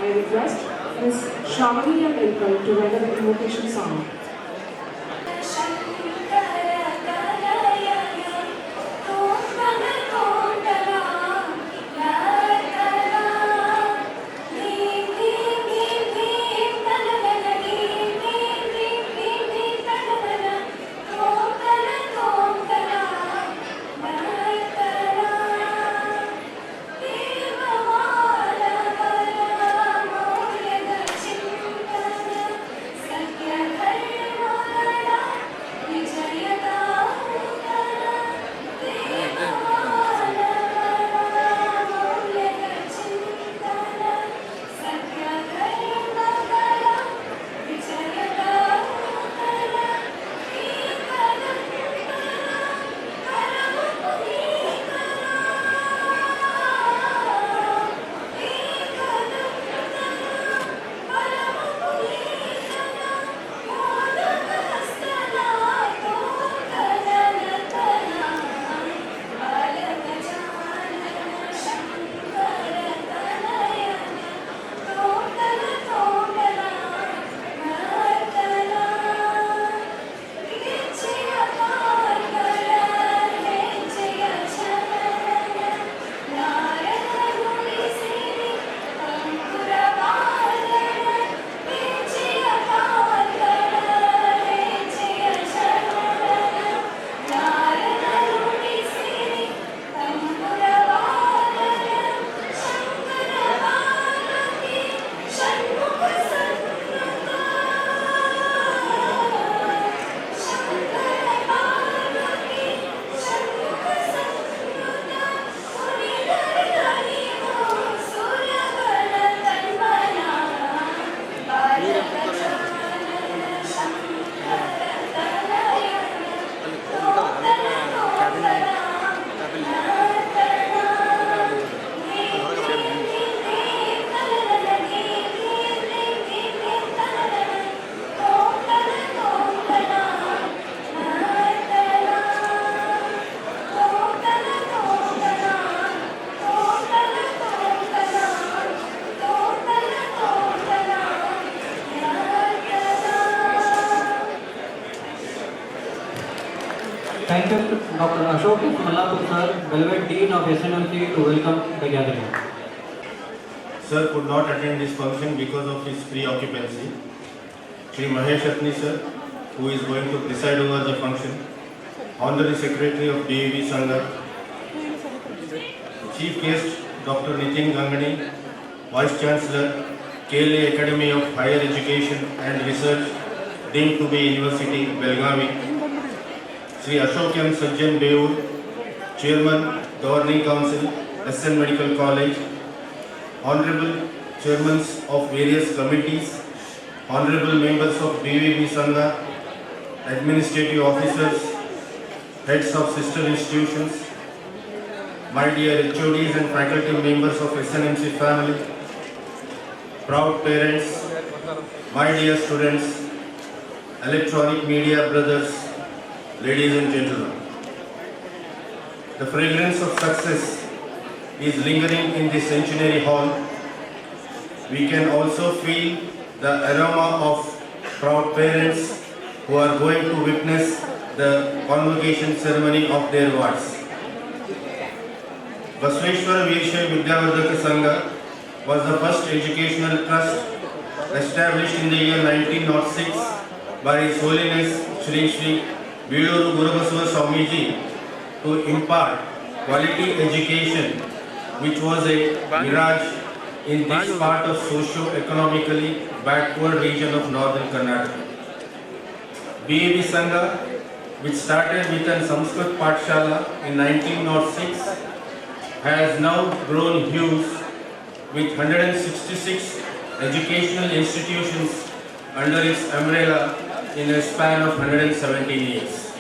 I request Ms. Shravani and April to render the invocation song. Thank you, Dr. Ashok Mallapur sir, Velvet Dean of SNMC, to welcome the gathering. Sir could not attend this function because of his preoccupancy. Shri Mahesh Atni sir, who is going to preside over the function, Honorary Secretary of DAV Sangha, Chief Guest Dr. Nitin Gangani, Vice Chancellor, KLA Academy of Higher Education and Research, Deemed to be University, Belgavi, Sri Ashok M. Sajjan Beur, Chairman, Governing Council, SN Medical College, Honorable Chairmen of various committees, Honorable Members of BVB Sangha, Administrative Officers, Heads of Sister Institutions, my dear HODs and faculty members of SNMC family, proud parents, my dear students, electronic media brothers, ladies and gentlemen. The fragrance of success is lingering in the Centenary Hall. We can also feel the aroma of proud parents who are going to witness the convocation ceremony of their wards. Basveshwara Veershaiva Vidyavardhaka Sangha was the first educational trust established in the year 1906 by His Holiness Shri Shri Veeluru Gurubasava Swamiji to impart quality education, which was a mirage in this part of socio-economically backward region of northern Karnataka. BAV Sangha, which started with an Sanskrit Pathshala in 1906, has now grown huge with 166 educational institutions under its umbrella in a span of 117 years.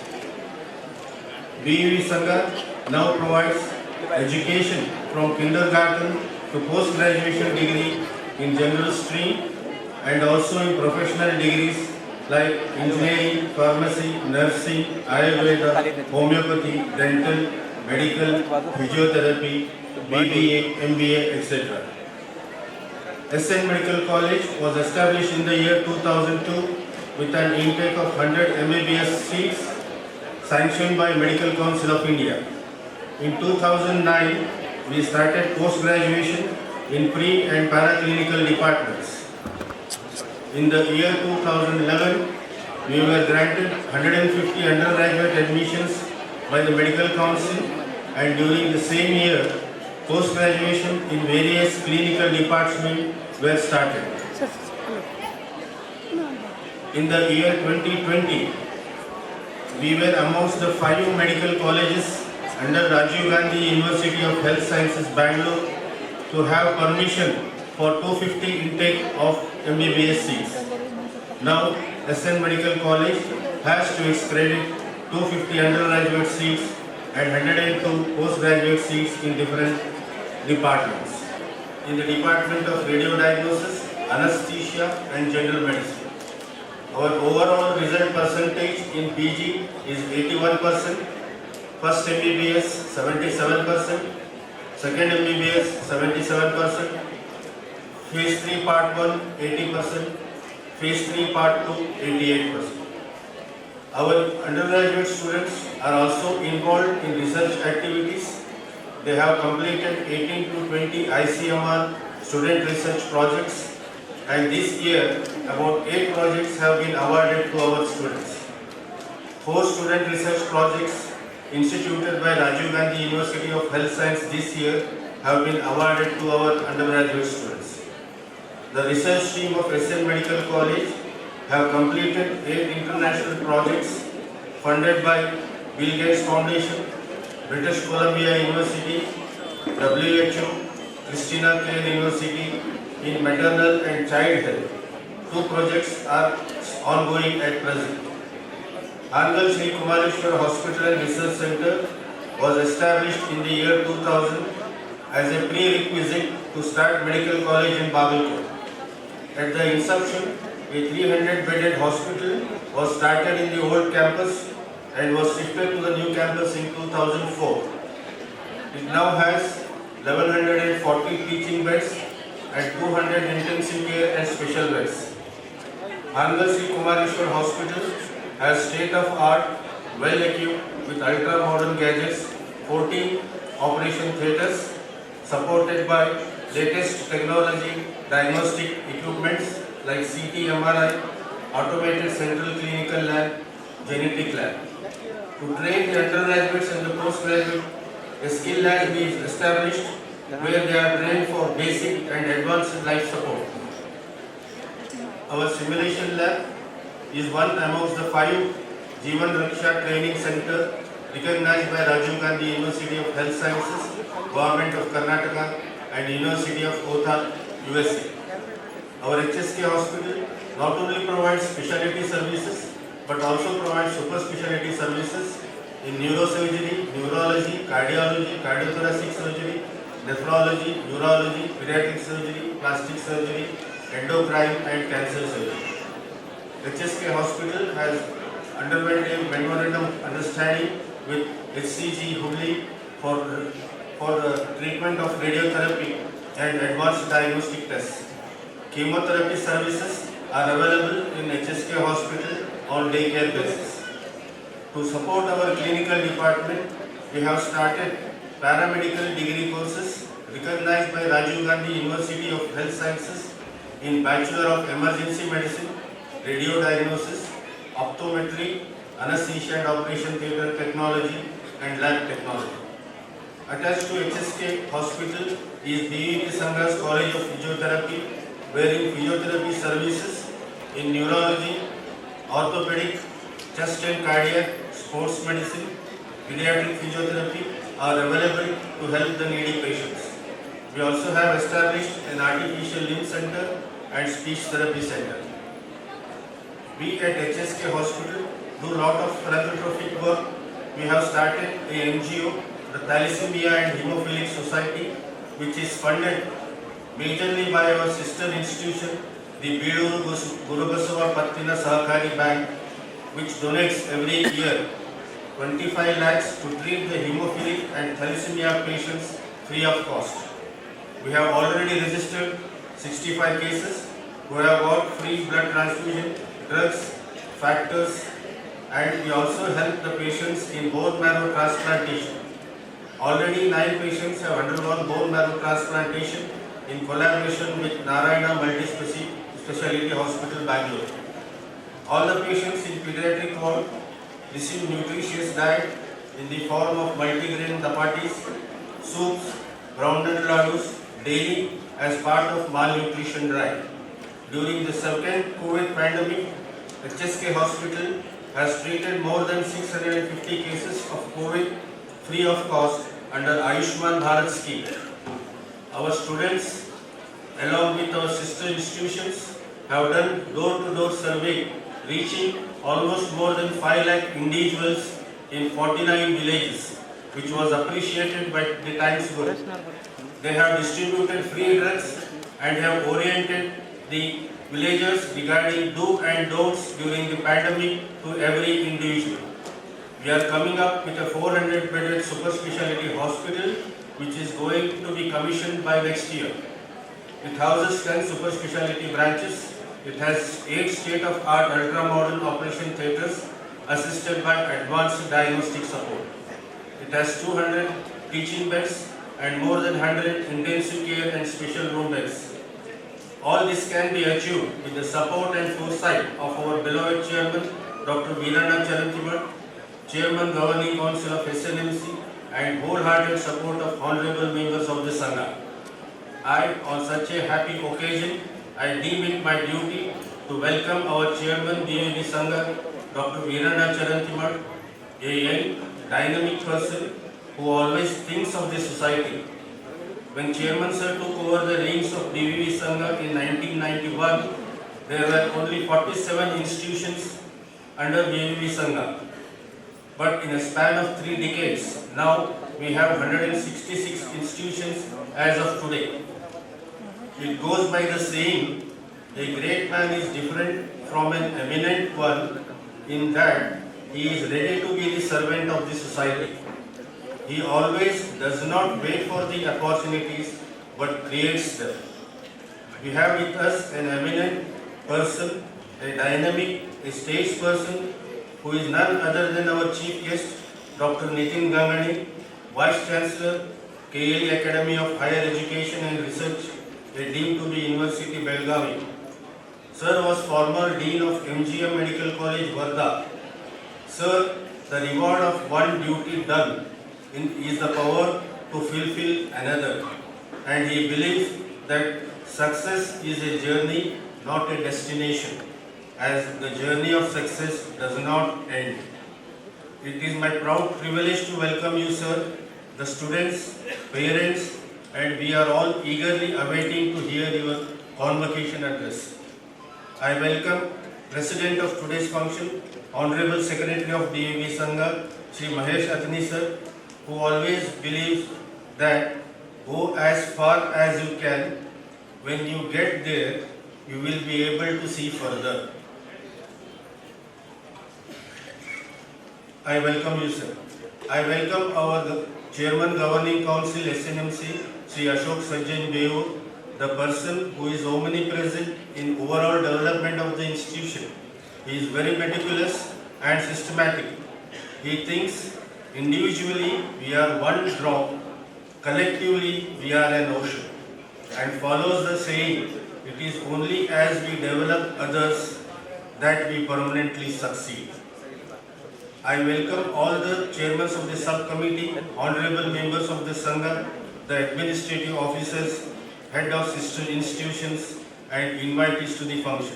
BAV Sangha now provides education from kindergarten to post-graduation degree in general stream and also in professional degrees like engineering, pharmacy, nursing, Ayurveda, homeopathy, dental, medical, physiotherapy, BBA, MBA, etc. SN Medical College was established in the year 2002 with an intake of 100 MBBS seats sanctioned by Medical Council of India. In 2009, we started post-graduation in pre- and paraclinical departments. In the year 2011, we were granted 150 undergraduate admissions by the Medical Council, and during the same year, post-graduation in various clinical departments were started. In the year 2020, we were amongst the 5 medical colleges under Rajiv Gandhi University of Health Sciences, Bangalore, to have permission for 250 intake of MBBS seats. Now, SN Medical College has to its credit 250 undergraduate seats and 102 postgraduate seats in different departments. In the Department of Radiodiagnosis, Anesthesia and General Medicine. Our overall result percentage in PG is 81%, first MBBS 77%, second MBBS 77%, Phase 3 Part 1 80%, Phase 3 Part 2 88%. Our undergraduate students are also involved in research activities. They have completed 18 to 20 ICMR student research projects, and this year about 8 projects have been awarded to our students. 4 student research projects instituted by Rajiv Gandhi University of Health Science this year have been awarded to our undergraduate students. The research team of SN Medical College have completed 8 international projects funded by Bill Gates Foundation, British Columbia University, WHO, Christina Clare University in maternal and child health. 2 projects are ongoing at present. Hangal Shri Kumareshwar Hospital and Research Center was established in the year 2000 as a prerequisite to start medical college in Bagalkot. At the inception, a 300-bedded hospital was started in the old campus and was shifted to the new campus in 2004. It now has 1140 teaching beds and 200 intensive care and special beds. Hangal Shri Kumareshwar Hospital has state-of-art, well-equipped with ultra-modern gadgets, 14 operation theatres, supported by latest technology, diagnostic equipments like CT, MRI, automated central clinical lab, genetic lab. To train the undergraduates and the postgraduates, a skill lab is established where they are trained for basic and advanced life support. Our simulation lab is one amongst the 5 Jeevan Raksha Training Center recognized by Rajiv Gandhi University of Health Sciences, Government of Karnataka and University of Kota, USA. Our HSK hospital not only provides specialty services but also provides super specialty services in neurosurgery, neurology, cardiology, cardiothoracic surgery, nephrology, urology, pediatric surgery, plastic surgery, endocrine and cancer surgery. HSK hospital has underwent a memorandum of understanding with HCG Hubli for the treatment of radiotherapy and advanced diagnostic tests. Chemotherapy services are available in HSK hospital on day-care basis. To support our clinical department, we have started paramedical degree courses recognized by Rajiv Gandhi University of Health Sciences in Bachelor of Emergency Medicine, Radiodiagnosis, Optometry, Anesthesia and Operation Theatre Technology and Lab Technology. Attached to HSK Hospital is DEP Sangha's College of Physiotherapy, wherein physiotherapy services in neurology, orthopedic, chest and cardiac, sports medicine, pediatric physiotherapy are available to help the needy patients. We also have established an artificial limb center and speech therapy center. We at HSK Hospital do a lot of philanthropic work. We have started a NGO, the Thalassemia and Hemophilic Society, which is funded majorly by our sister institution, the Biduru Gurubasava Pattina Sahakari Bank, which donates every year 25 lakhs to treat the hemophilic and thalassemia patients free of cost. We have already registered 65 cases who have got free blood transfusion, drugs, factors, and we also help the patients in bone marrow transplantation. Already 9 patients have undergone bone marrow transplantation in collaboration with Narayana Multi-Speciality Hospital, Bangalore. All the patients in pediatric ward receive nutritious diet in the form of multigrain chapatis, soups, groundnut ladus daily as part of malnutrition drive. During the second COVID pandemic, HSK Hospital has treated more than 650 cases of COVID free of cost under Ayushman Bharat scheme. Our students, along with our sister institutions, have done door-to-door survey reaching almost more than 5 lakh individuals in 49 villages, which was appreciated by the Times Group. They have distributed free drugs and have oriented the villagers regarding do and don'ts during the pandemic to every individual. We are coming up with a 400-bedded super specialty hospital which is going to be commissioned by next year. It houses 10 super specialty branches. It has 8 state-of-art ultra-modern operation theatres assisted by advanced diagnostic support. It has 200 teaching beds and more than 100 intensive care and special room beds. All this can be achieved with the support and foresight of our beloved chairman, Dr. Veerana Charantimat, Chairman Governing Council of SNMC, and wholehearted support of honorable members of the Sangha. I, on such a happy occasion, I deem it my duty to welcome our Chairman DVB Sangha, Dr. Veerana Charantimat, a young, dynamic person who always thinks of the society. When Chairman Sir took over the reins of DVB Sangha in 1991, there were only 47 institutions under DVB Sangha. But in a span of 3 decades, now we have 166 institutions as of today. It goes by the saying, a great man is different from an eminent one in that he is ready to be the servant of the society. He always does not wait for the opportunities but creates them. We have with us an eminent person, a dynamic, a stage person who is none other than our chief guest, Dr. Nitin Gangani, Vice Chancellor, KLE Academy of Higher Education and Research, a Dean to the University Belgavi. Sir was former Dean of MGM Medical College, Varda. Sir, the reward of one duty done is the power to fulfill another. And he believes that success is a journey, not a destination, as the journey of success does not end. It is my proud privilege to welcome you, sir, the students, parents, and we are all eagerly awaiting to hear your convocation address. I welcome President of today's function, Honorable Secretary of DVB Sangha, Shri Mahesh Athani sir, who always believes that go as far as you can. When you get there, you will be able to see further. I welcome you, sir. I welcome our Chairman Governing Council SNMC, Sri Ashok Sajjan Beur, the person who is omnipresent in overall development of the institution. He is very meticulous and systematic. He thinks individually we are one drop, collectively we are an ocean, and follows the saying, it is only as we develop others that we permanently succeed. I welcome all the chairmen of the subcommittee, honorable members of the Sangha, the administrative officers, head of sister institutions, and invitees to the function.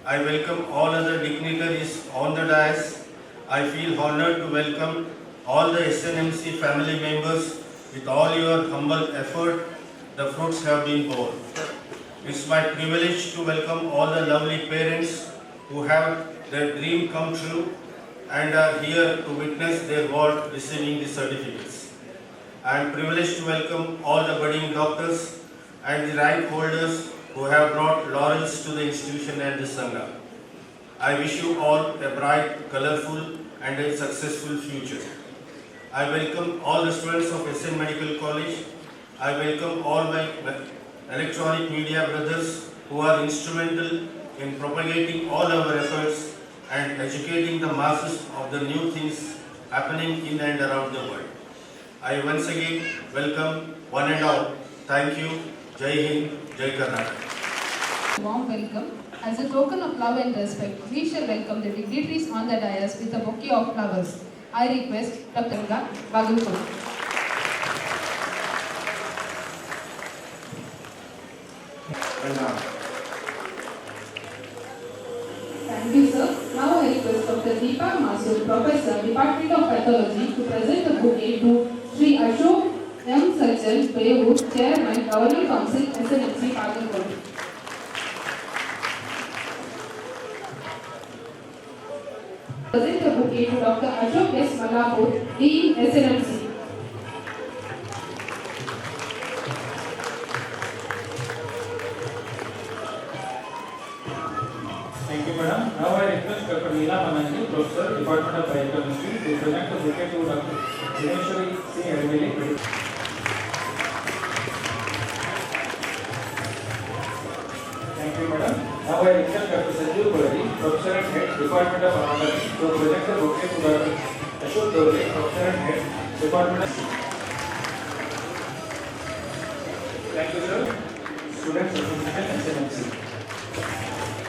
I welcome all other dignitaries on the dais. I feel honored to welcome all the SNMC family members. With all your humble effort, the fruits have been borne. It's my privilege to welcome all the lovely parents who have their dream come true and are here to witness their ward receiving the certificates. I am privileged to welcome all the budding doctors and the rank holders who have brought laurels to the institution and the Sangha. I wish you all a bright, colorful and a successful future. I welcome all the students of SN Medical College. I welcome all my electronic media brothers who are instrumental in propagating all our efforts and educating the masses of the new things happening in and around the world. I once again welcome one and all. Thank you. Jai Hind, Jai Karnataka. Warm welcome. As a token of love and respect, we shall welcome the dignitaries on the dais with a bouquet of flowers. I request Dr. Bagulpur. Thank you, sir. Now I request Dr. Deepa Masood, Professor, Department of Pathology, to present the bouquet to Sri Ashok M. Sajjan Baywood, Chairman, Governing Council, SNMC, Pagalkot. Present the bouquet to Dr. Ashok S. Malapur, Dean, SNMC. Thank you, madam. Now I request Dr. Neela Manani, Professor, Department of Biochemistry, to present the bouquet to Dr. Dineshwari C. Edvili. Thank you, madam. Now I request Dr. Sanjeev Kulari, Professor and Head, Department of Anatomy, to present the bouquet to Dr. Ashok Dole, Professor and Head, Department of... Thank you, sir. Students Association, SNMC.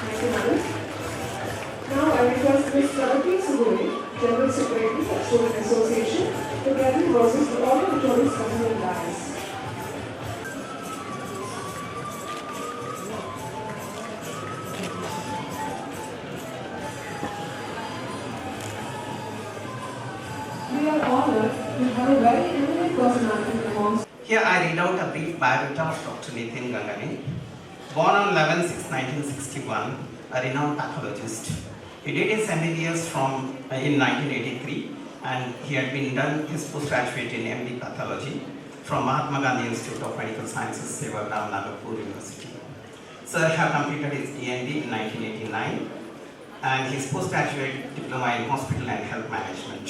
Thank you, madam. Now I request Ms. Pravati Suguri, General Secretary of Student Association, to present verses to all the tourists coming in dais. We are honored to have a very eminent personality amongst. Here I read out a brief biodata of Dr. Nitin Gangani. Born on 11/6/1961, a renowned pathologist. He did his MBBS in 1983 and he had been done his postgraduate in MD Pathology from Mahatma Gandhi Institute of Medical Sciences, Sevagram, Nagpur University. Sir had completed his DND in 1989 and his postgraduate diploma in Hospital and Health Management.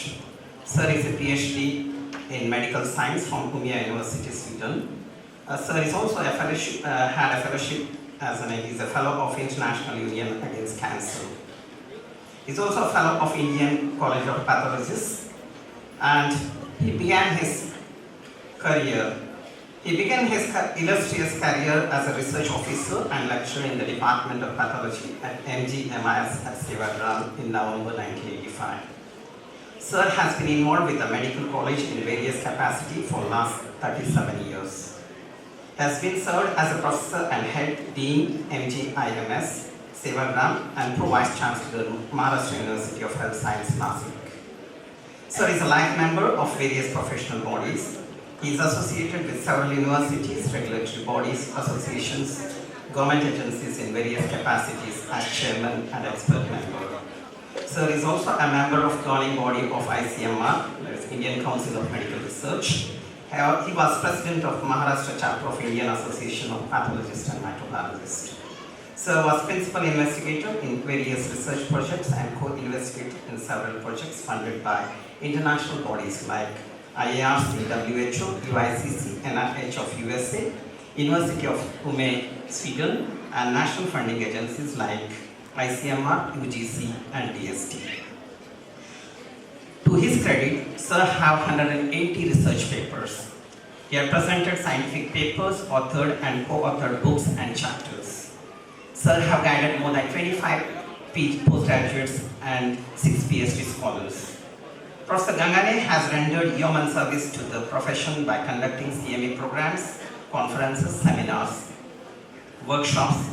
Sir is a PhD in Medical Science from Umeå University, Sweden. Sir is also a fellowship, had a fellowship he's a fellow of International Union Against Cancer. He's also a fellow of Indian College of Pathologists, and he began his illustrious career as a research officer and lecturer in the Department of Pathology at MGMIS at Sevagram in November 1985. Sir has been involved with the medical college in various capacities for the last 37 years. He has been served as a professor and head dean MGIMS, Sevagram, and pro-vice chancellor Maharashtra University of Health Science, Nasik. Sir is a life member of various professional bodies. He is associated with several universities, regulatory bodies, associations, government agencies in various capacities as chairman and expert member. Sir is also a member of governing body of ICMR, that is Indian Council of Medical Research. He was president of Maharashtra chapter of Indian Association of Pathologists and Microbiologists. Sir was principal investigator in various research projects and co-investigator in several projects funded by international bodies like IARC, WHO, UICC, NIH of USA, University of Umeå, Sweden, and national funding agencies like ICMR, UGC, and DST. To his credit, Sir have 180 research papers. He has presented scientific papers, authored and co-authored books and chapters. Sir have guided more than 25 postgraduates, and 6 PhD scholars. Professor Gangane has rendered yeoman service to the profession by conducting CME programs, conferences, seminars, workshops,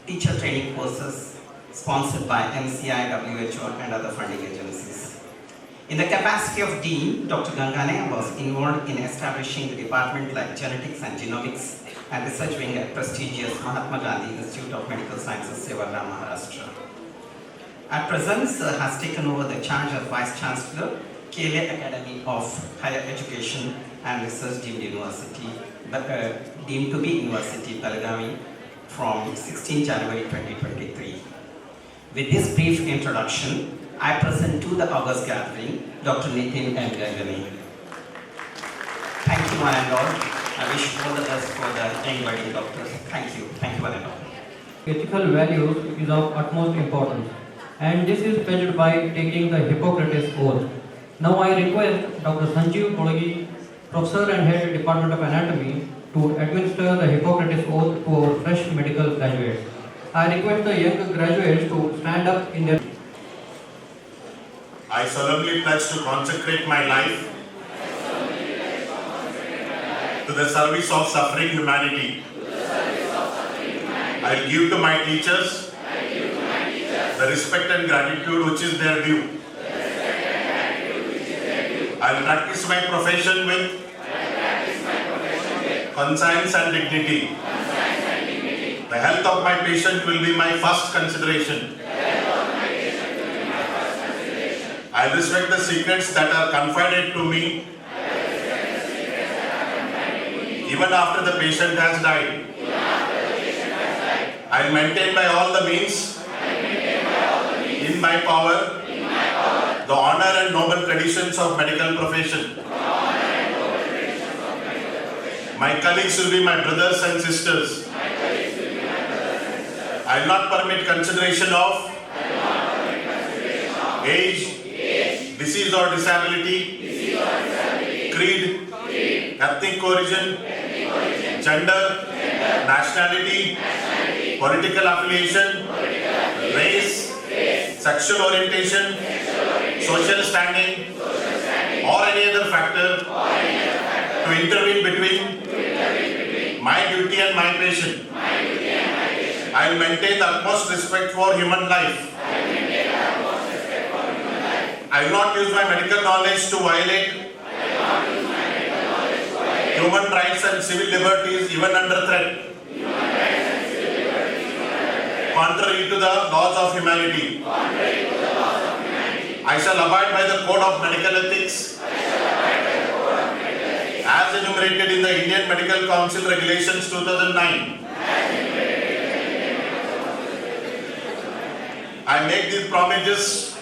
teacher training courses sponsored by MCI, WHO, and other funding agencies. In the capacity of Dean, Dr. Gangane was involved in establishing the department like Genetics and Genomics and research wing at prestigious Mahatma Gandhi Institute of Medical Sciences, Sevagram, Maharashtra. At present, Sir has taken over the charge of Vice Chancellor, KLA Academy of Higher Education and Research deemed to be University, Belgavi, from 16 January 2023. With this brief introduction, I present to the August gathering Dr. Nitin M. Gangane. Thank you one and all. I wish all the best for the young budding doctors. Thank you one and all. Ethical values is of utmost importance, and this is pledged by taking the Hippocrates Oath. Now I request Dr. Sanjeev Kolagi, Professor and Head Department of Anatomy, to administer the Hippocrates Oath to our fresh medical graduates. I request the young graduates to stand up in their... I solemnly pledge to consecrate my life to the service of suffering humanity. I will give to my teachers the respect and gratitude which is their due. I will practice my profession with conscience and dignity. The health of my patient will be my first consideration. I respect the secrets that are confided to me even after the patient has died. I will maintain by all the means in my power the honor and noble traditions of medical profession. My colleagues will be my brothers and sisters. I will not permit consideration of age, disease or disability, creed, ethnic origin, gender, nationality, political affiliation, race, sexual orientation, social standing, or any other factor to intervene between my duty and my patient. I will maintain the utmost respect for human life. I will not use my medical knowledge to violate human rights and civil liberties even under threat, contrary to the laws of humanity. I shall abide by the Code of Medical Ethics as enumerated in the Indian Medical Council Regulations 2009. I make these promises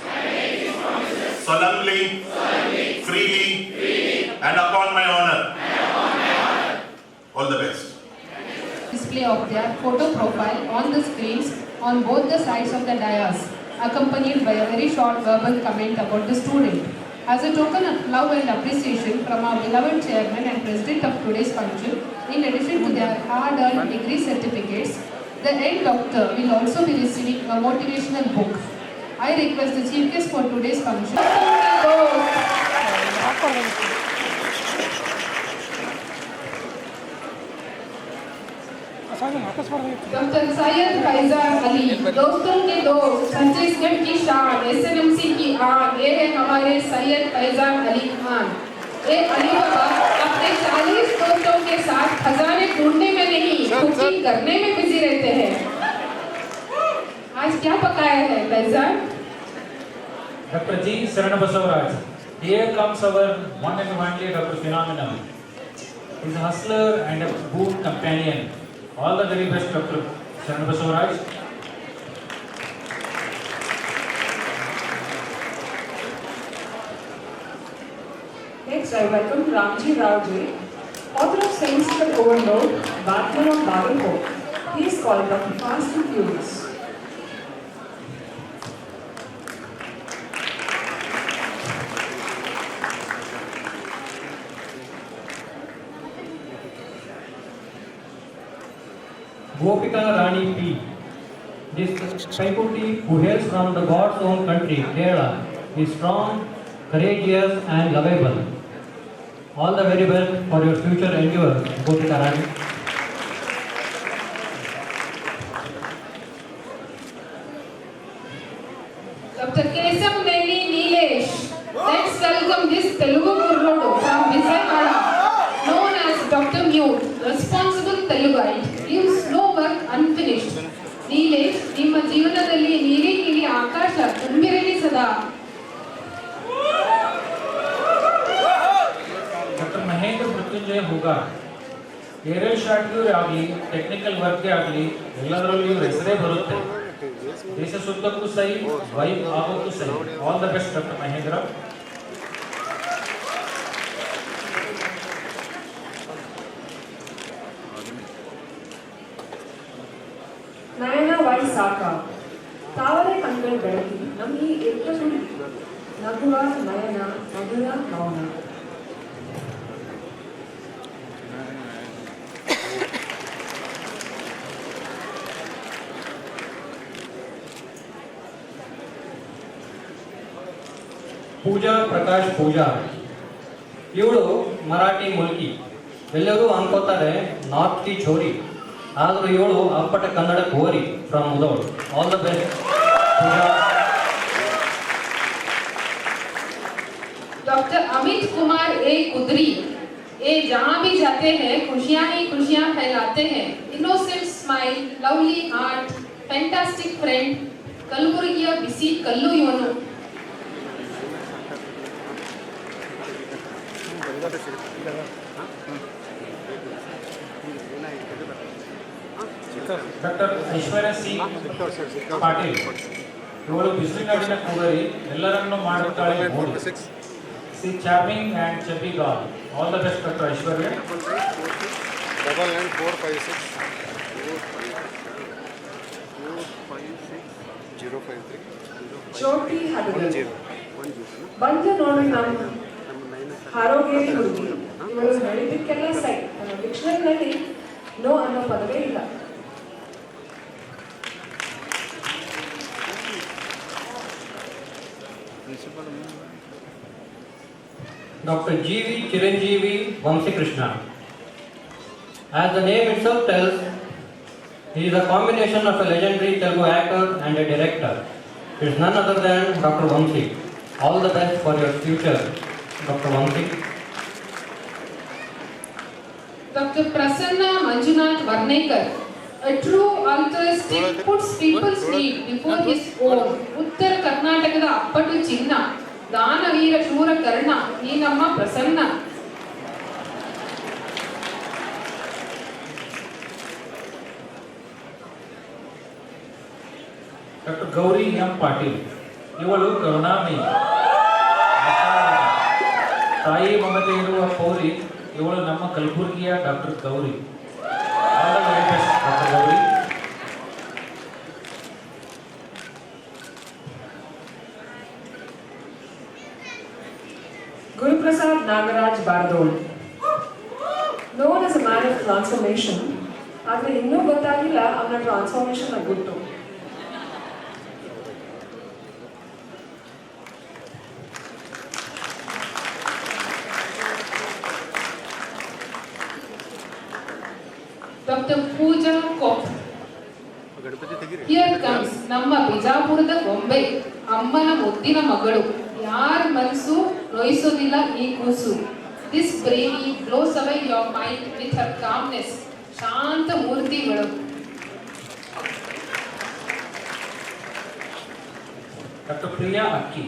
solemnly, freely, and upon my honor. All the best. Display of their photo profile on the screens on both the sides of the dais, accompanied by a very short verbal comment about the student. As a token of love and appreciation from our beloved chairman and president of today's function, in addition to their hard-earned degree certificates, the young doctor will also be receiving a motivational book. I request the chief guest for today's function. Doctor Syed Faizan Ali, दोस्तों के दोस्त, छत्तीसगढ़ की शान, एसएनएमसी की आन, ये है हमारे सैयद फैजान अली खान। ये अली बाबा अपने 40 दोस्तों के साथ खजाने ढूंढने में नहीं, कुकिंग करने में बिजी रहते हैं। आज क्या पकाया है Faizan? Dr. G. Saranabasavaraj. Here comes our one and only Dr. Phenomenal. He is a hustler and a boon companion. All the very best, Dr. Saranabasavaraj. Next, I welcome Ramji Raoji, author of Scientific Overload, Batman of Bagalkot. He is called Dr. Fast and Furious. Gopika Rani P. This Paikuti, who hails from the God's own country, Kerala, is strong, courageous and lovable. All the very best for your future endeavors, Gotika Rani. Dr. Kesam Nelli Nilesh. Let's welcome this Telugu Kurrodu from Vizayawada, known as Dr. Mute, responsible Teluguite, leaves no work unfinished. Nilesh, ನಿಮ್ಮ ಜೀವನದಲ್ಲಿ ನೀಲಿ ನೀಲಿ ಆಕಾಶ ತುಂಬಿರಲಿ ಸದಾ. Doctor Mahendra Mrityunjaya Hoogar, aerial ಶಾಟ್ಗೆ ಆಗಲಿ technical ವರ್ಕ್ಗೆ ಆಗಲಿ ಎಲ್ಲದರಲ್ಲೂ ಇವ್ರ ಹೆಸರೇ ಬರುತ್ತೆ. ದೇಶ ಸುತ್ತಕ್ಕೂ ಸೈ, ವೈಫ್ ಆಗೋಕ್ಕೂ ಸೈ. All the best doctor Mahendra. ನಯನ ವೈ ಸಾಕ ತಾವರೆ ಕಣ್ಗಳ ಬೆಳಕಿ ನಮ್ಮಿ ಎತ್ತಲು ನಗುವ ನಯನ ಮಧುರ ಮೌನ. ಪೂಜಾ ಪ್ರಕಾಶ್ ಪೂಜಾ, ಇವಳು ಮರಾಠಿ ಮುಲ್ಕಿ. ಎಲ್ಲರೂ ಅನ್ಕೋತಾರೆ ನಾರ್ತ್ ಕಿ ಛೋರಿ, ಆದರೂ ಇವಳು ಅಪ್ಪಟ ಕನ್ನಡ ಕೋರಿ from Mudhol. All the best Pooja. Doctor Amit Kumar A Kudari, ये जहाँ भी जाते हैं खुशियाँ ही खुशियाँ फैलाते हैं. Innocent smile, lovely heart, fantastic friend, कलबुर्गिया बिसी कल्लू योनो. ಡಾಕ್ಟರ್ ಐಶ್ವರ್ಯ ಸಿ ಪಾಟೀಲ್, ಇವಳು ಬಿಸಿಲಿನಾಡಿನ ಕೂಗರಿ, ಎಲ್ಲರನ್ನೂ ಮಾಡುತ್ತಾಳೆ ಮೋಡಿ. She charming and chubby gal. All the best doctor Aishwarya. 99456053 Jyoti Hadagali ಬಂದು ನೋಡಿ ನಮ್ಮ ಹಾರೋಗೇರಿ ಹುಡುಗಿ. ಇವಳು ಹೇಳಿದ್ದಕ್ಕೆಲ್ಲ ಸೈ. ನನ್ನ ಡಿಕ್ಷನರಿನಲ್ಲಿ ನೋ ಅನ್ನೋ ಪದವೇ ಇಲ್ಲ. Dr. G.V. Chiranjeevi Vamsi Krishna. As the name itself tells, he is a combination of a legendary Telugu actor and a director. It is none other than Dr. Vamsi. All the best for your future, Dr. Vamsi. Dr. Prasanna Manjunath Varnekar, a true altruistic, puts people's need before his own. ಉತ್ತರ ಕರ್ನಾಟಕದ ಅಪ್ಪಟು ಚಿನ್ನ, ದಾನವೀರ ಶೂರ ಕರ್ಣ, ಈ ನಮ್ಮ Prasanna. Doctor Gauri M Patil, ಇವಳು ಕರುಣಾಮಯಿ, ತಾಯಿ ಮಮತೆ ಇರುವ ಪೌರಿ. ಇವಳು ನಮ್ಮ ಕಲಬುರ್ಗಿಯ doctor Gauri. All the very best doctor Gauri. Guruprasad Nagaraj Bardol, known as a man of transformation, ಆದರೆ ಇನ್ನೂ ಗೊತ್ತಾಗಿಲ್ಲ ಅವನ ಟ್ರಾನ್ಸ್ಫಾರ್ಮೇಶನ್ ಗುಟ್ಟು. Dr. Pooja Kopp. Here comes ನಮ್ಮ ಬಿಜಾಪುರದ ಗೊಂಬೆ, ಅಮ್ಮನ ಮುದ್ದಿನ ಮಗಳು. ಯಾರ ಮನಸ್ಸು ನೋಯಿಸೋದಿಲ್ಲ ಈ ಕೂಸು. This brainy blows away your mind with her calmness. ಶಾಂತ ಮೂರ್ತಿಗಳು. ಡಾಕ್ಟರ್ ಪ್ರಿಯಾ ಅಕ್ಕಿ,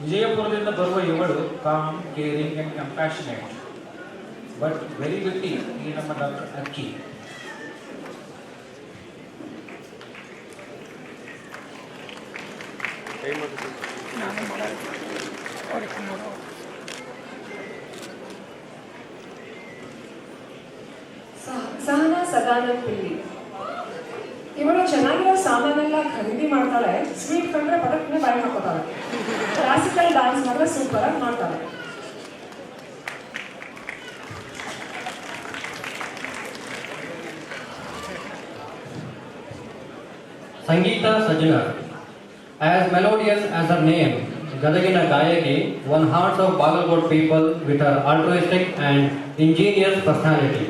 ವಿಜಯಪುರದಿಂದ ಬರುವ ಇವಳು calm, caring and compassionate, but very witty. ಈ ನಮ್ಮ ಡಾಕ್ಟರ್ ಅಕ್ಕಿ. ಸಹನಾ ಸದಾನಂದ್ ಪಿಲ್ಲಿ, ಇವಳು ಚೆನ್ನಾಗಿರೋ ಸಾಮಾನೆಲ್ಲ ಖರೀದಿ ಮಾಡ್ತಾಳೆ. ಸ್ವೀಟ್ ಕಂಡ್ರೆ ಪಟಕ್ನೆ ಬಾಯಿ ಹಾಕೋತಾಳೆ. ಕ್ಲಾಸಿಕಲ್ ಡಾನ್ಸ್ ಮಾತ್ರ ಸೂಪರ್ ಆಗಿ ಮಾಡ್ತಾಳೆ. Sangeeta Sajjanar. As melodious as her name, Gadagina Gayaki won hearts of Bagalkot people with her altruistic and ingenious personality.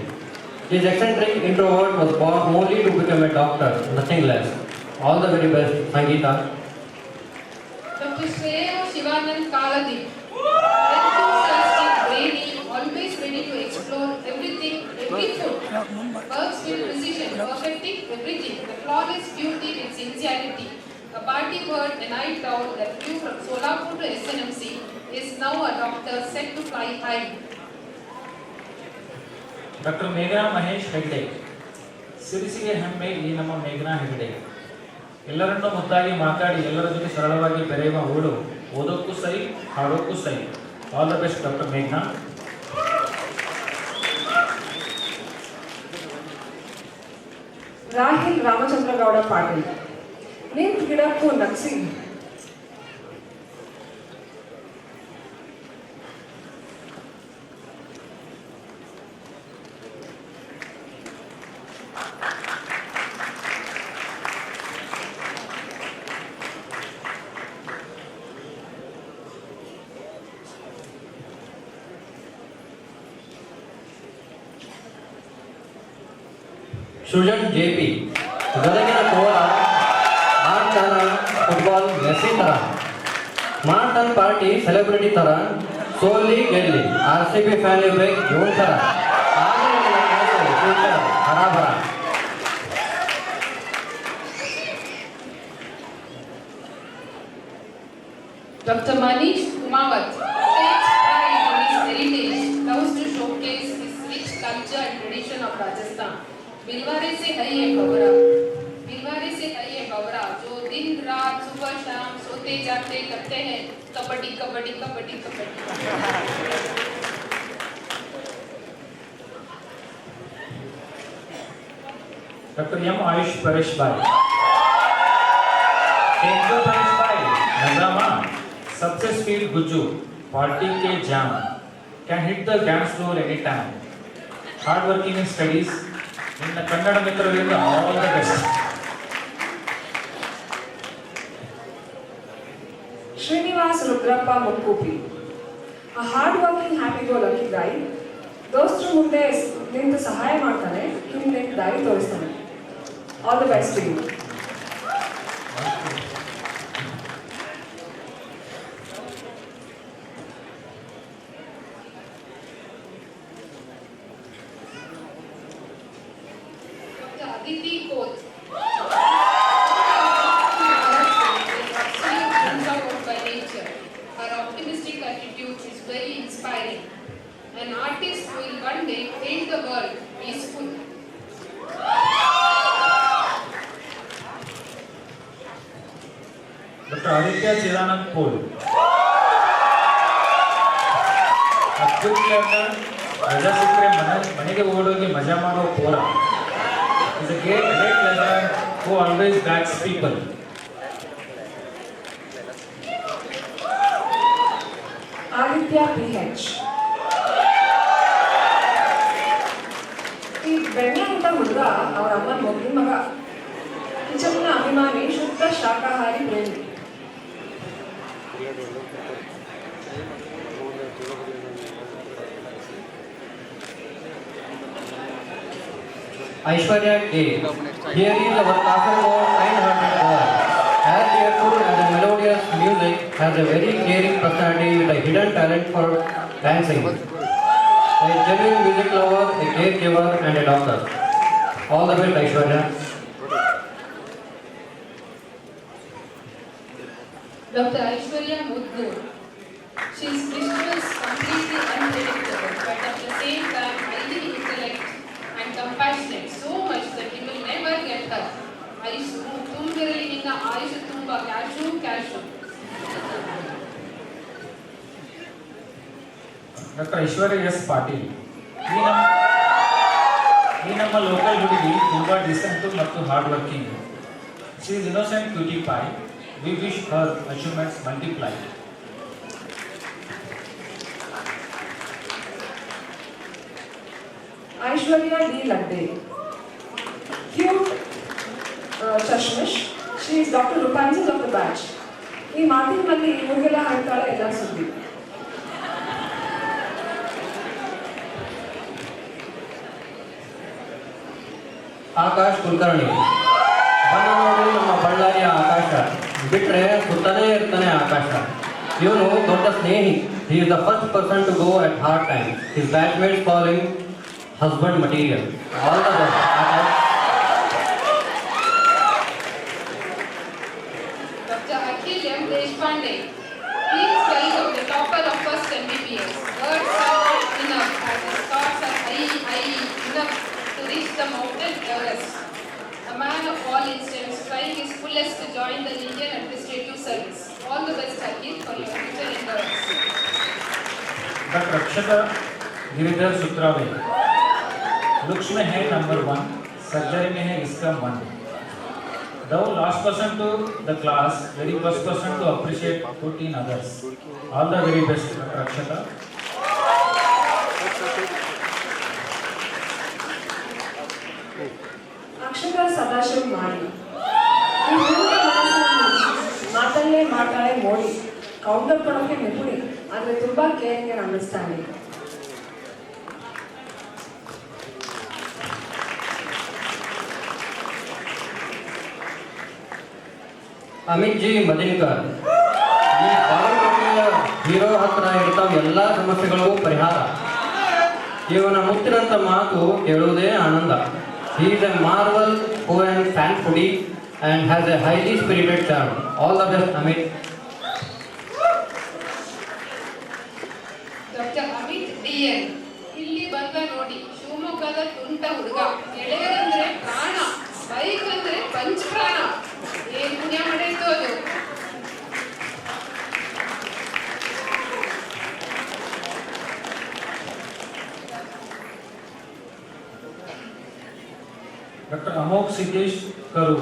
This eccentric introvert was born only to become a doctor, nothing less. All the very best, Sangeeta. Dr. Shreya Shivanand Kaladeep. Enthusiastic, brainy, always ready to explore everything, every foot. Works with precision, perfecting everything. The flawless beauty with sincerity. A party bird, a night owl that flew from Solapur to SNMC is now a doctor set to fly high. Dr. Meghna Mahesh Hegde. ಸಿರಿಸಿಗೆ ಹೆಮ್ಮೆ ಈ ನಮ್ಮ ಮೇಘನಾ ಹೆಗಡೆ. ಎಲ್ಲರನ್ನೂ ಮುದ್ದಾಗಿ ಮಾತಾಡಿ ಎಲ್ಲರ ಜೊತೆ ಸರಳವಾಗಿ ಬೆರೆಯುವ ಅವಳು ಓದೋಕ್ಕೂ ಸೈ ಹಾಡೋಕ್ಕೂ ಸೈ. ಆಲ್ ದ ಬೆಸ್ಟ್ ಡಾಕ್ಟರ್ ಮೇಘನಾ. Rahil Ramachandra Gowda Patil. Name ಗಿಡಕ್ಕೂ ನಗ್ಸಿ. Sujan JP. Gadagina Koala. Artana Football Messi Tara. Martin Party Celebrity Tara. Solely Gelly. RCB Family Break June Tara. Agri Castle Future Harabara. Dr. Manish Kumawat takes pride in his heritage, loves to showcase his rich culture and tradition of Rajasthan. बिलवारे से है ये खबरा, बिलवारे से है ये खबरा, जो दिन रात सुबह शाम सोते जागते करते हैं कबड्डी कबड्डी कबड्डी कबड्डी. डॉक्टर एम आयुष परेश भाई. थैंक यू परेश भाई. नजामा सबसे स्पीड गुज्जू पार्टी के जाम can hit the dance floor any time. Hard working in studies. ನಿನ್ನ ಕನ್ನಡ ಮಿತ್ರರಿಂದ all the best. Srinivas Rudrappa Mukkupi. A hard-working, happy-go-lucky guy. ದೋಸ್ತರ ಮುಂದೆ ನಿಂತು ಸಹಾಯ ಮಾಡ್ತಾನೆ, ಹಿಂದೆ ದಾರಿ ತೋರಿಸ್ತಾನೆ. All the best to you. Aditi Koth. By nature. Her optimistic attitude is very inspiring. An artist will one day paint the world peaceful. Dr. Aditya Chidanand Pol. A quick learner, ರಜಾ ಸಿಕ್ಕರೆ ಮನೆಗೆ ಓಡೋಗಿ ಮಜಾ ಮಾಡೋ ಪೋರ. Is a great learner who always backs people. Aditya PH. ಈ ಬೆಣ್ಣೆ ಅಂತ ಹುಡುಗ ಅವರ ಅಮ್ಮನ ಮೊದಲ ಮಗ. ಕಿಚನ್ನ ಅಭಿಮಾನಿ, ಶುದ್ಧ ಶಾಕಾಹಾರಿ ಪ್ರೇಮಿ. Aishwarya K. Here is our Kasaragod kind-hearted boy. As cheerful as the melodious music, has a very caring personality with a hidden talent for dancing. A genuine music lover, a caregiver, and a doctor. All the best, Aishwarya. Dr. Aishwarya Muddur. She is mischievous, completely unpredictable, but at the same time highly intellect and compassionate, so much that he will never get hurt. Aishu, ತುಂಬಿರಲಿನಿಂದ ಆಯುಷು ತುಂಬ ಕ್ಯಾಶು. Doctor Aishwarya S Patil. ಈ ನಮ್ಮ local ಹುಡುಗಿ ತುಂಬಾ decent ಮತ್ತು hard working. She is innocent cutie pie. We wish her achievements multiply. Aishwarya D. Ladde. Cute, chashmish, She is Dr. Rupanjal of the batch. ಈ ಮಾತಿನಲ್ಲಿ ಇವ್ರಿಗೆಲ್ಲ ಹೇಳ್ತಾಳೆ ಎಲ್ಲ ಸುದ್ದಿ. ಆಕಾಶ್ ಕುಲಕರ್ಣಿ ಬಣ್ಣ ನೋಡಿ ನಮ್ಮ ಬಳ್ಳಾರಿಯ ಆಕಾಶ ಬಿಟ್ರೆ ಸುತ್ತನೇ ಇರ್ತಾನೆ ಆಕಾಶ. ಇವನು ದೊಡ್ಡ ಸ್ನೇಹಿ. He is the first person to go at hard times. His batchmates call him husband material. All the best, Akash. Dr. Akhil M. Deshpande, please welcome the topper of first MBBS. Words are not enough as his thoughts are high enough to reach the mountain Everest. A man of all instincts, trying his fullest to join the Indian Administrative Service. All the best, Akhil, for your future endeavors. Dr. Akshata Giridhar Sutrave. Looks में है number 1, surgery में है इसका 1. Thou last person to the class, very first person to appreciate 14 others. All the very best, Dr. Akshata. ಅಕ್ಷರ ಸದಾಶಿವ್ ಮಾಡಿ ಈ ಮೂರನೇ ಮಾತಲ್ಲೇ ಮಾಡ್ತಾಳೆ ಮೋಡಿ. ಕೌಂಟರ್ ಕೊಡೋಕೆ ನಿಪುಣಿ, ಆದರೆ ತುಂಬಾ caring and understanding. Amit ji Madinkar. ಈ ಬಾಲಿವುಡ್ನ ಹೀರೋ ಹತ್ರ ಇರ್ತಾವ ಎಲ್ಲ ಸಮಸ್ಯೆಗಳಿಗೂ ಪರಿಹಾರ. ಇವನ ಮುತ್ತಿನಂತ ಮಾತು ಕೇಳುವುದೇ ಆನಂದ. He is a marvel, poem, fan foodie and has a highly spirited charm. All the best, Amit. Dr. Amit D.N. ಇಲ್ಲಿ ಬಂದ ನೋಡಿ ಶಿವಮೊಗ್ಗದ ತುಂಟ ಹುಡುಗ. ಗೆಳೆಯರಂದ್ರೆ ಪ್ರಾಣ, ಬೈಕ್ ಅಂದ್ರೆ ಪಂಚ ಪ್ರಾಣ. ಏನ್ ಪುಣ್ಯ ಮಾಡಿತ್ತು ಅದು. Dr. Amok Siddesh Karu,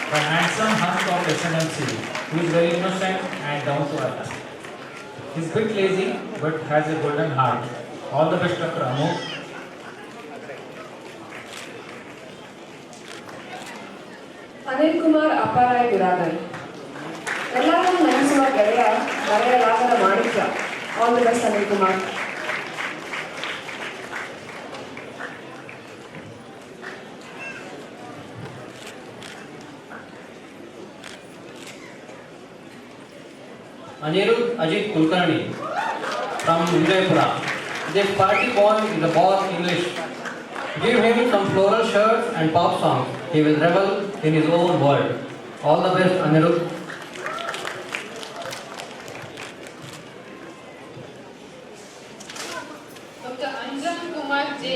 the handsome hunk of SNMC, who is very innocent and down to earth. He is a bit lazy but has a golden heart. All the best, Dr. Amok. Anil Kumar ಅಪ್ಪಾರಾಯ್ Biradar. ಎಲ್ಲರೂ ನೆನೆಸುವ ಗೆಳೆಯ, ಮರೆಯಲಾಗದ ಮಾಣಿಕ್ಯ. All the best Anil Kumar. Anirudh Ajit Kulkarni from Vijaypura. This party boy is the boss English. Give him some floral shirts and pop songs. He will revel in his own world. All the best, Anirudh. Dr. Anjan Kumar J.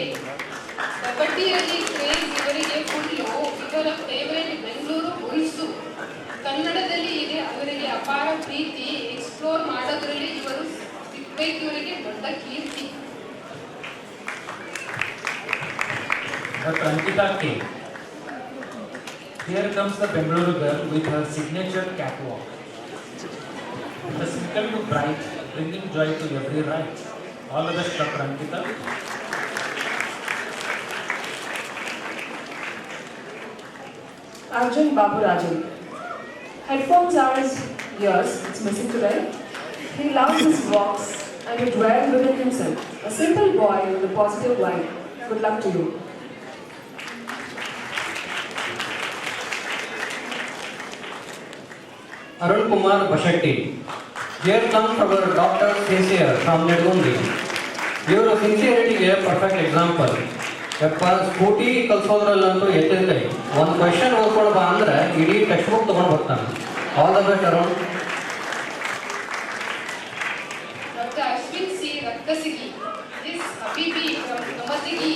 ಕಬಡ್ಡಿಯಲ್ಲಿ craze ಇವರಿಗೆ full. ಇವರ favourite Bengaluru bulls. ಕನ್ನಡದಲ್ಲಿ ಇದೆ ಅವರಿಗೆ ಅಪಾರ ಪ್ರೀತಿ. Explore ಮಾಡೋದ್ರಲ್ಲಿ ಇವರು ಸಿಗ್ಬೇಕು ಇವರಿಗೆ ದೊಡ್ಡ ಕೀರ್ತಿ. Dr. Ankita K. Here comes the Bengaluru girl with her signature catwalk. The simple to bright, bringing joy to every ride. All the best, Dr. Ankita. Arjun Baburajan. Headphones are his ears, it's missing today. He loves his walks and to dwell within himself. A simple boy with a positive vibe. Good luck to you. Arun Kumar Bashetti. Here comes our doctor sincere from Nedundi. Your sincerity is a perfect example. ಯಪ್ಪ scooty ಕಲ್ಸೋದ್ರಲ್ಲಂತೂ ಎತ್ತಿದ ಕೈ. ಒಂದು question ಓದ್ಕೊಂಡು ಬಾ ಅಂದ್ರೆ ಇಡೀ text book ತೊಗೊಂಡು ಬರ್ತಾನೆ. All the best Arun. Dr. Ashwin C. Rakkasigi. This Habibi from Kamatigi.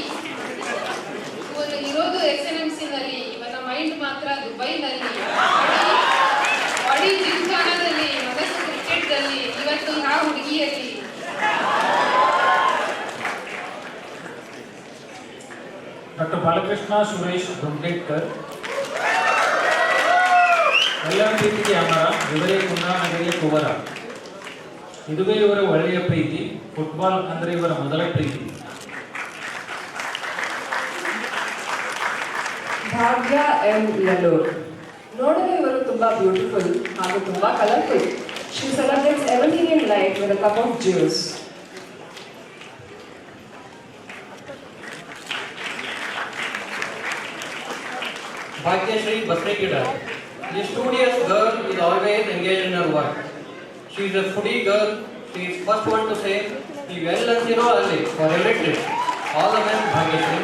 ಇವನು ಇರೋದು SNMC ನಲ್ಲಿ, ಇವನ ಮೈಂಡ್ ಮಾತ್ರ ದುಬೈನಲ್ಲಿ. ಬಾಡಿ ಜಿಮ್ಖಾನದಲ್ಲಿ, ಮನಸ್ಸು ಕ್ರಿಕೆಟ್ದಲ್ಲಿ, ಇವತ್ತು ಆ ಹುಡುಗಿಯಲ್ಲಿ. Dr. Balakrishna Suresh Dumdekar. ಎಲ್ಲ ಪ್ರೀತಿಗೆ ಅಮರ, ಇವರೇ ಕುಂದಾನಗರಿಯ ಕುವರ. ಇದುವೇ ಇವರ ಒಳ್ಳೆಯ ಪ್ರೀತಿ. ಫುಟ್ಬಾಲ್ ಅಂದ್ರೆ ಇವರ ಮೊದಲ ಪ್ರೀತಿ. Bhagya M. Lalur. ನೋಡಲು ಇವರು ತುಂಬಾ ಬ್ಯೂಟಿಫುಲ್ ಹಾಗೂ ತುಂಬಾ colourful. She celebrates everything in life with a cup of juice. Bhagyashree Basrekidar. The studious girl is always engaged in her work. She is a foodie girl. She is first one to say, "You well and zero early for every trip." All the best, Bhagyashree.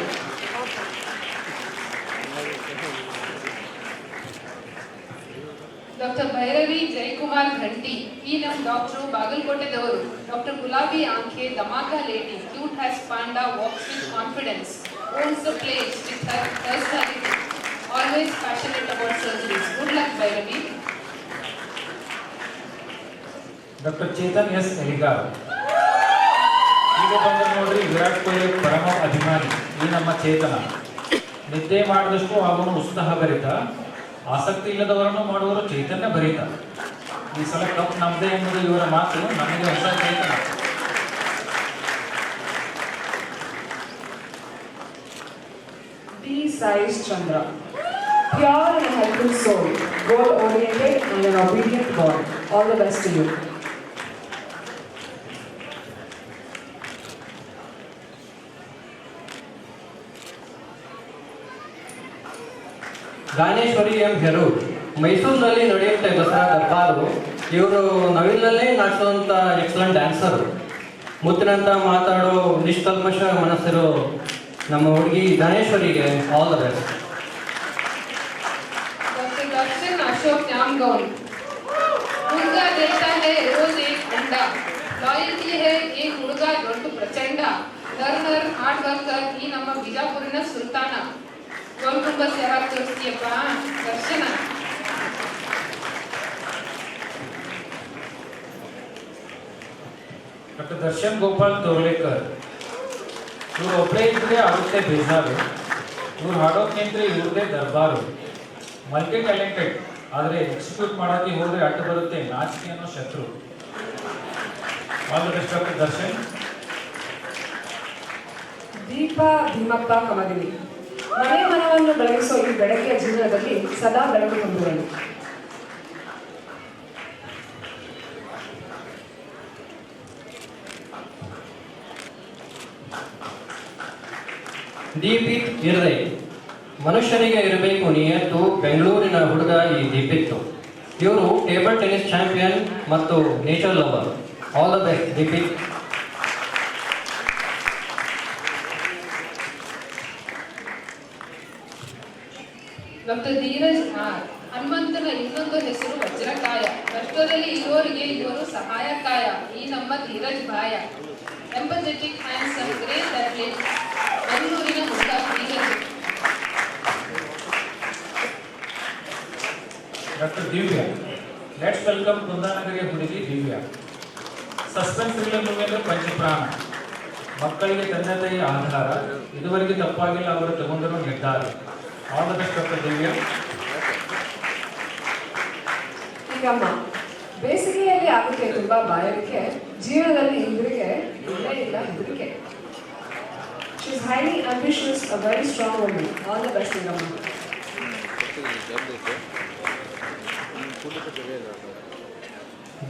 Doctor Bhairavi Jayakumar Ghanti ಈ ನಮ್ಮ doctor ಬಾಗಲಕೋಟೆದವರು. Doctor ಗುಲಾಬಿ ಆಂಖೆ ಧಮಾಕ lady cute has panda walks with confidence owns the place with her personality always passionate about surgeries. Good luck Bhairavi. Doctor Chetan S Eligar. ಈಗ ಬಂದ ನೋಡ್ರಿ ವಿರಾಟ್ ಕೊಹ್ಲಿ ಪರಮ ಅಭಿಮಾನಿ ಈ ನಮ್ಮ ಚೇತನ. ನಿದ್ದೆ ಮಾಡಿದಷ್ಟು ಅವನು ಉತ್ಸಾಹ ಭರಿತ, ಆಸಕ್ತಿ ಇಲ್ಲದವರನ್ನು ಮಾಡುವರು ಚೈತನ್ಯ ಭರಿತ. ಈ ಸಲ ಕಪ್ ನಮ್ಮದೇ ಎಂಬುದು ಇವರ ಮಾತು ನಮಗೆ ಹೊಸ ಚೇತನ. B. Saish Chandra. Pure and a helpful soul, goal-oriented and an obedient boy. All the best to you. Ganeshwari M Herur. ಮೈಸೂರಿನಲ್ಲಿ ನಡೆಯುತ್ತೆ ದಸರಾ ದರ್ಬಾರು. ಇವರು ನವಿಲಲ್ಲೇ ನಾಟಿಸುವಂಥ ಎಕ್ಸಲೆಂಟ್ ಡ್ಯಾನ್ಸರು. ಮುತ್ತಿನಂತ ಮಾತಾಡೋ ನಿಷ್ಕಲ್ಮಶ ಮನಸ್ಸಿರೋ ನಮ್ಮ ಹುಡುಗಿ ಗಾನೇಶ್ವರಿಗೆ ಆಲ್ ದ ಬೆಸ್ಟ್. डॉक्टर दर्शन अशोक नामगौन. मुर्गा देता है रोज एक अंडा, लॉयल्टी है एक मुर्गा दೊಡ್ಡ ಪ್ರಚಂಡ. ಲರ್ನರ್ ಹಾರ್ಡ್ ವರ್ಕರ್ ಈ ನಮ್ಮ ಬಿಜಾಪುರಿನ ಸುಲ್ತಾನ. ಗೋಲ್ ಗುಂಬಸ್ ಯಾವಾಗ ತೋರಿಸ್ತೀಯಪ್ಪ ದರ್ಶನ. ಡಾಕ್ಟರ್ ದರ್ಶನ್ ಗೋಪಾಲ್ ತೋರ್ಲೇಕರ್. ಇವರು ಒಬ್ಬರೇ ಇದ್ರೆ ಆಗುತ್ತೆ ಬೇಜಾರು. ಇವ್ರು ಹಾಡೋಕ್ಕಿಂತ ಇವ್ರದೇ ದರ್ಬಾರು. ಮಲ್ಟಿ ಟ್ಯಾಲೆಂಟೆಡ್, ಆದರೆ ಎಕ್ಸಿಕ್ಯೂಟ್ ಮಾಡೋಕ್ಕೆ ಹೋದ್ರೆ ಅಡ್ಡ ಬರುತ್ತೆ ನಾಚಿಕೆ ಅನ್ನೋ ಶತ್ರು. All the best doctor Darshan. Deepa Bheemappa Kamadini. ಮನೆ ಮನವನ್ನು ಬೆಳಗಿಸೋ ಈ ಬೆಳಕಿಯ ಜೀವನದಲ್ಲಿ ಸದಾ ಬೆಳಕು ಹೊಂದುವನು. ದೀಪಿತ್ ಇರ್ರೈ. ಮನುಷ್ಯನಿಗೆ ಇರಬೇಕು ನಿಯತ್ತು, ಬೆಂಗಳೂರಿನ ಹುಡುಗ ಈ ದೀಪಿತ್ತು. ಇವರು ಟೇಬಲ್ ಟೆನ್ನಿಸ್ ಚಾಂಪಿಯನ್ ಮತ್ತು nature lover. All the best Deepith. Doctor Dheeraj R. ಹನುಮಂತನ ಇನ್ನೊಂದು ಹೆಸರು ವಜ್ರಕಾಯ. ಕಷ್ಟದಲ್ಲಿ ಇರೋರಿಗೆ ಇವರು ಸಹಾಯಕಾಯ ಈ ನಮ್ಮ ಧೀರಜ್ ಭಾಯ. ಎಂಪಥೆಟಿಕ್ ಹ್ಯಾಂಡ್ಸಮ್ ಗ್ರೇಟ್ ಅಥ್ಲೀಟ್ ಬೆಂಗಳೂರಿನ ಹುಡುಗ Dheeraj. Doctor Divya. Let's welcome ಕುಂದಾನಗರಿಯ ಹುಡುಗಿ ದಿವ್ಯಾ. ಸಸ್ಪೆನ್ಸ್ ಥ್ರಿಲ್ಲರ್ ಮೂವಿ ಅಂದ್ರೆ ಪಂಚಪ್ರಾಣ. ಮಕ್ಕಳಿಗೆ ತಂದೆ ತಾಯಿ ಆಧಾರ. ಇದುವರೆಗೆ ತಪ್ಪಾಗಿಲ್ಲ ಅವರು ತಗೊಂಡಿರೋ ನಿರ್ಧಾರ. All the best doctor Divya. Eegamma ಬೇಸಿಗೆಯಲ್ಲಿ ಆಗುತ್ತೆ ತುಂಬಾ ಬಾಯಾರಿಕೆ, ಜೀವನದಲ್ಲಿ ಹಿಂದಿರುಗೆ ಇಲ್ಲೇ ಇಲ್ಲ ಹೆದರಿಕೆ. She is highly ambitious, a very strong woman. All the best Eegamma.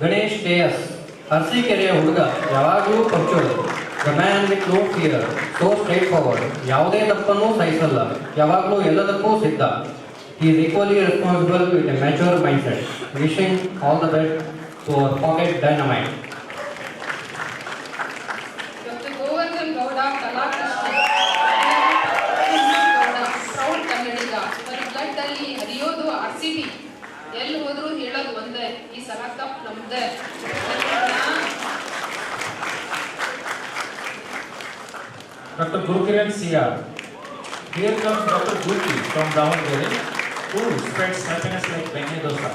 Ganesh K S. ಅರಸೀಕೆರೆಯ ಹುಡುಗ, ಯಾವಾಗಲೂ ಪಂಚೋಳು. The man with no fear, so straightforward. ಯಾವುದೇ ತಪ್ಪನ್ನು ಸಹಿಸಲ್ಲ, ಯಾವಾಗಲೂ ಎಲ್ಲದಕ್ಕೂ ಸಿದ್ಧ. He is equally responsible with a mature mindset. Wishing all the best to our pocket dynamite. Doctor Govardhan Gowda Kalakrishna. Proud Kannadiga. ಬರೀ ಬ್ಲಡ್ ಅಲ್ಲಿ ಹರಿಯೋದು RCB. ಎಲ್ಲಿ ಹೋದ್ರು ಹೇಳೋದು ಒಂದೇ, ಈ ಸಲ ಕಪ್ ನಮ್ದೆ. Doctor Gurukiran CR. Here comes Dr. Gurki from Davangere, who spreads happiness like Benny Dosa.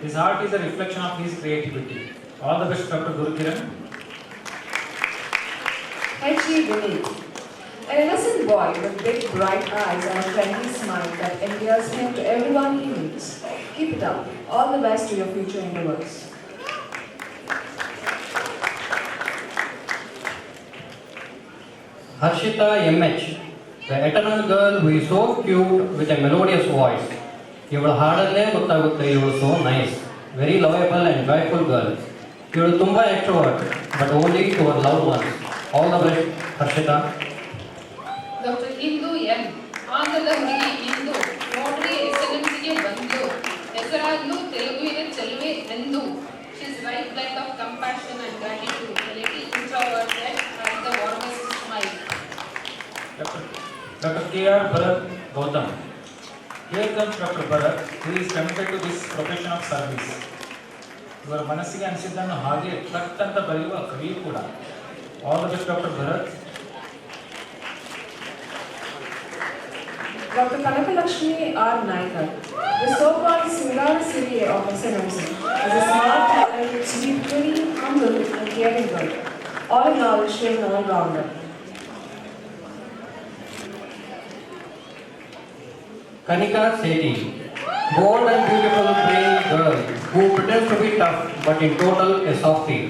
His art is a reflection of his creativity. All the best, Dr. Gurukiran. H.E. Vineet. An innocent boy with big bright eyes and a friendly smile that endears him to everyone he meets. Keep it up. All the best to your future endeavors. Harshita M.H. The eternal girl who is so cute with a melodious voice. ಇವಳ ಹಾಡಲ್ಲೇ ಗೊತ್ತಾಗುತ್ತೆ ಇವಳು so nice, very lovable and joyful girl. ಇವಳು ತುಂಬ extrovert but only to our love ones. All the best Harshitha. Doctor Indu M. ಆಂಧ್ರದ ಹುಡುಗಿ ಇಂದು ನೋಡ್ರಿ ಎಕ್ಸಲೆನ್ಸ್ಗೆ ಬಂದು ಹೆಸರಾಗ್ಲು ತೆಲುಗುವಿನ ಚೆಲುವೆ ಎಂದು. She is right blend of compassion and gratitude, a little introverted and the warmest smile. Dr. K.R. Bharat Gautam. Here comes Dr. Bharat, who is committed to this profession of service. ಇವರ ಮನಸ್ಸಿಗೆ ಅನಿಸಿದ್ದನ್ನು ಹಾಗೆ cut ಅಂತ ಬರೆಯುವ ಕವಿಯೂ ಕೂಡ. All the best doctor Bharath. Dr. Kanakalakshmi R. Naikar, the so-called Singara Siri of SNMC, is a smart, talented, sweet, pretty, humble, and caring girl. All in all, she is an all-rounder. Kanika Sethi, bold and beautiful brainy girl who pretends to be tough but in total a softie.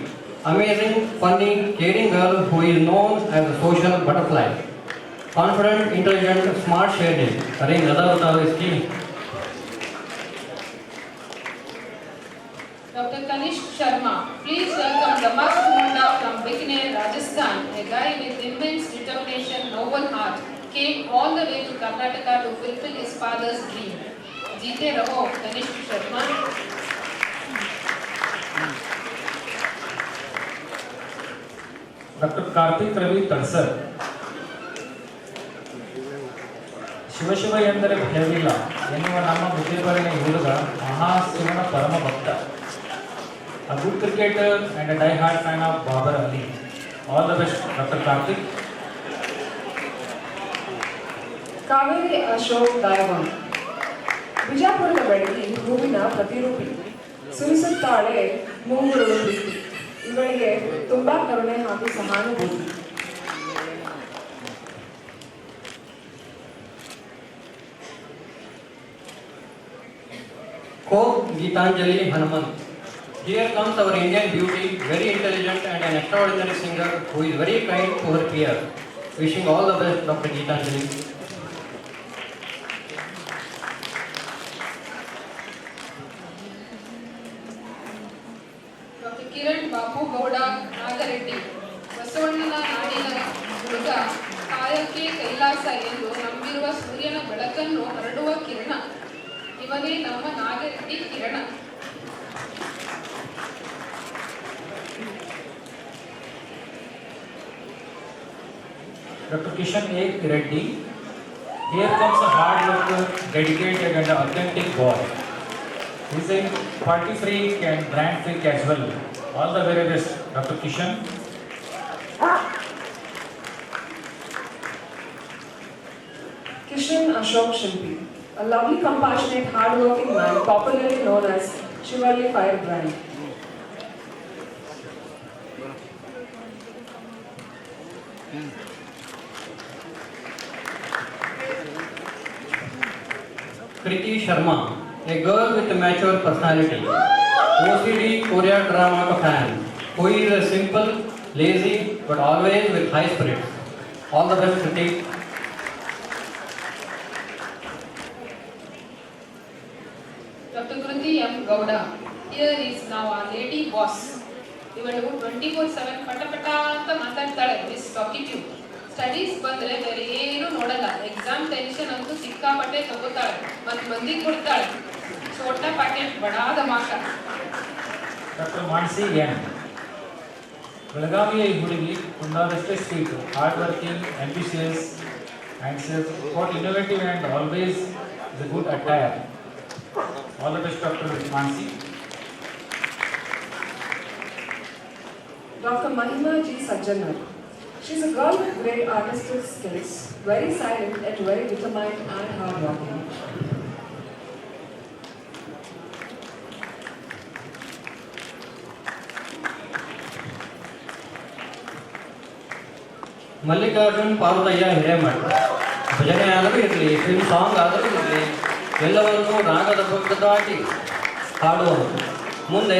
Amazing, funny, caring girl who is known as a social butterfly. Confident, intelligent, smart shaded. अरे ज़्यादा बताओ इसकी. Dr. Kanishk Sharma, please welcome Ramesh Munda from Bikaner, Rajasthan. A guy with immense determination, noble heart, came all the way to Karnataka to fulfill his father's dream. जीते रहो Kanishk Sharma. Dr. Karthik Ravi Tansar. Shiva ಎಂದರೆ ಭಯವಿಲ್ಲ ಎನ್ನುವ ನಮ್ಮ ಬುದ್ಧಿಬರನ ಹುಡುಗ ಮಹಾಶಿವನ ಪರಮ ಭಕ್ತ. A good cricketer and a die-hard fan of Babar Ali. All the best, Dr. Karthik. Kaveri Ashok Diamond, ಬಿಜಾಪುರದ ಬೆಳಗಿ ಹೂವಿನ ಪ್ರತಿರೂಪಿ, ಸುರಿಸುತ್ತಾಳೆ ಮುಂಗುರುಳು ಪ್ರೀತಿ. ಇವಳಿಗೆ ತುಂಬಾ ಕರುಣೆ ಹಾಗೂ ಸಹಾನುಭೂತಿ. Quote Geetanjali Hanuman. Here comes our Indian beauty, very intelligent and an extraordinary singer who is very kind to her peers. Wishing all the best, Dr. Geetanjali. Dr. Kiran Bapu Gowda Nagareddy, ಬಸವಣ್ಣನ ನಾಡಿನ ಹುಡುಗ, ಕಾಯಕ್ಕೆ ಕೈಲಾಸ ಎಂದು ನಂಬಿರುವ ಸೂರ್ಯನ ಬೆಳಕನ್ನು ಹರಡುವ ಕಿರಣ. ಇವನೇ ನಮ್ಮ ನಾಗರೆಡ್ಡಿ ಕಿರಣ. Dr. Kishan A. Reddy. Here comes a hard worker, dedicated and authentic boy. He is a party freak and brand freak as well. All the very best, Dr. Kishan. Kishan Ashok Shilpi, a lovely, compassionate, hard-working man, popularly known as Shivali Firebrand. Kriti Sharma, a girl with a mature personality, OCD Korea drama fan, who is a simple, lazy, but always with high spirits. All the best, Kriti. Dr. Kruti M. Gowda. Here is now our lady boss. ಇವಳು 24/7 ಪಟ ಅಂತ ಮಾತಾಡ್ತಾಳೆ. Miss ಟಾಕಿಟ್ಯೂಡ್. Studies ಬಂದ್ರೆ ಬೇರೆ ಏನು ನೋಡಲ್ಲ. Exam tension ಅಂತೂ ಸಿಕ್ಕಾಪಟ್ಟೆ ತಗೋತಾಳೆ ಮತ್ತು ಮಂದಿಗೆ ಕೊಡ್ತಾಳೆ. छोटा पैकेट बड़ा धमाका. Doctor Manasi N. ಬೆಳಗಾವಿಯ ಈ ಹುಡುಗಿ ಕುಂದಾದಷ್ಟೇ sweet, hard working, ambitious and she has got innovative and always the good attire. All the best, Dr. Mansi. Dr. Mahima G. Sajjanar. She is a girl with great artistic skills, very silent yet very determined and hardworking. Mallikarjun Parvathayya Hiremath. ಭಜನೆ ಆದರೂ ಇರಲಿ, film song ಆದರೂ ಇರಲಿ, ಎಲ್ಲವನ್ನೂ ರಾಗದ ದಾಟಿ ಹಾಡುವವರು. ಮುಂದೆ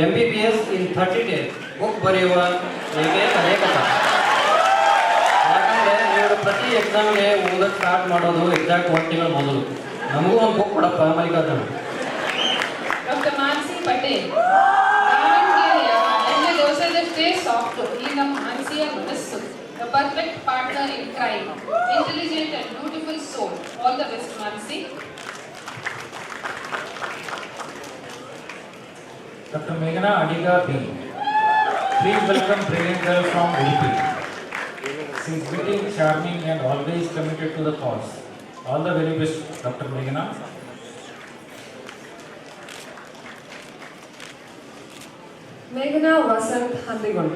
MBBS ಇನ್ 30 days book ಬರೆಯುವ ಏಕೈಕ ಲೇಖಕ. ಯಾಕಂದರೆ ಇವರು ಪ್ರತಿ ಎಕ್ಸಾಮ್ಗೆ ಓದೋಕ್ಕೆ ಸ್ಟಾರ್ಟ್ ಮಾಡೋದು ಎಕ್ಸಾಕ್ಟ್ 1 ತಿಂಗಳ ಮೊದಲು. ನಮಗೂ ಒಂದು ಬುಕ್ ಕೊಡಪ್ಪ ಮಲ್ಲಿಕಾರ್ಜುನ. Dr. Mansi Patel. ದಾವಣಗೆರೆಯ ಎಣ್ಣೆ ದೋಸೆದಷ್ಟೇ ಸಾಫ್ಟ್ ಈಗ ಮಾನಸಿಯ ಮನಸ್ಸು. The perfect partner in crime. Intelligent and beautiful soul. All the best, Mansi. Dr. Meghna Adiga B. Please welcome brilliant girl from Udupi. She is witty, charming and always committed to the cause. All the very best, Dr. Meghna. ಮೇಘನಾ ವಸಂತ್ ಹಂದಿಗೊಂಡ್.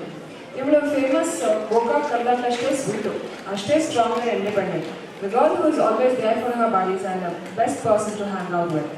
ಇವಳು famous Gokak ಕರ್ನಾಟಕಷ್ಟೇ sweet, ಅಷ್ಟೇ strong and independent. The girl who is always there for her buddies and the best person to hang out with.